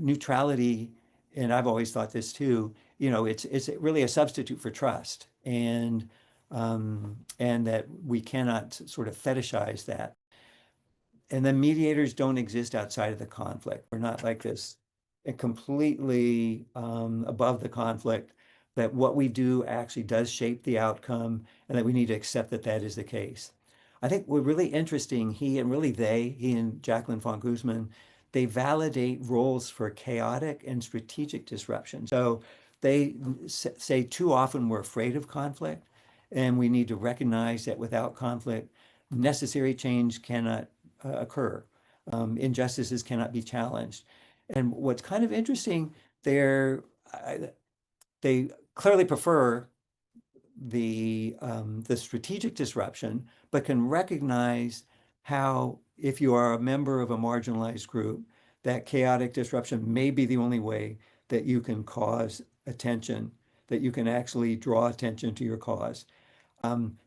neutrality, and I've always thought this too, it's really a substitute for trust, and that we cannot sort of fetishize that. And then mediators don't exist outside of the conflict. We're not like this completely above the conflict, that what we do actually does shape the outcome, and that we need to accept that that is the case. I think we're really interesting, he and Jacqueline von Guzman, they validate roles for chaotic and strategic disruption. So they say too often we're afraid of conflict, and we need to recognize that without conflict, necessary change cannot occur. Injustices cannot be challenged. And what's kind of interesting, they're, they clearly prefer the strategic disruption, but can recognize how, if you are a member of a marginalized group, that chaotic disruption may be the only way that you can cause attention, that you can actually draw attention to your cause.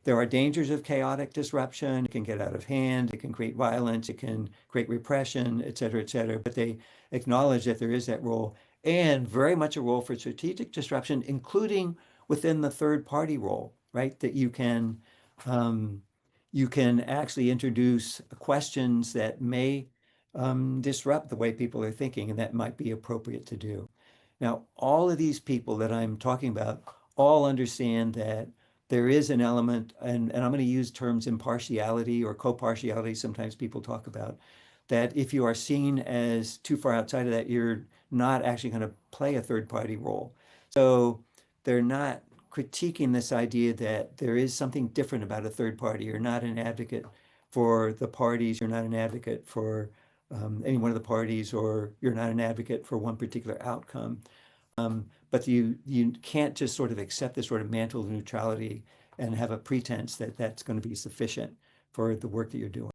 There are dangers of chaotic disruption. It can get out of hand. It can create violence. It can create repression, et cetera, et cetera. But they acknowledge that there is that role, and very much a role for strategic disruption, including within the third party role, right? That you can actually introduce questions that may disrupt the way people are thinking, and that might be appropriate to do. Now, all of these people that I'm talking about all understand that there is an element, and I'm going to use terms impartiality or co-partiality, sometimes people talk about, that if you are seen as too far outside of that, you're not actually going to play a third party role. So they're not critiquing this idea that there is something different about a third party. You're not an advocate for the parties. You're not an advocate for any one of the parties, or you're not an advocate for one particular outcome. But you can't just sort of accept this sort of mantle of neutrality and have a pretense that that's going to be sufficient for the work that you're doing.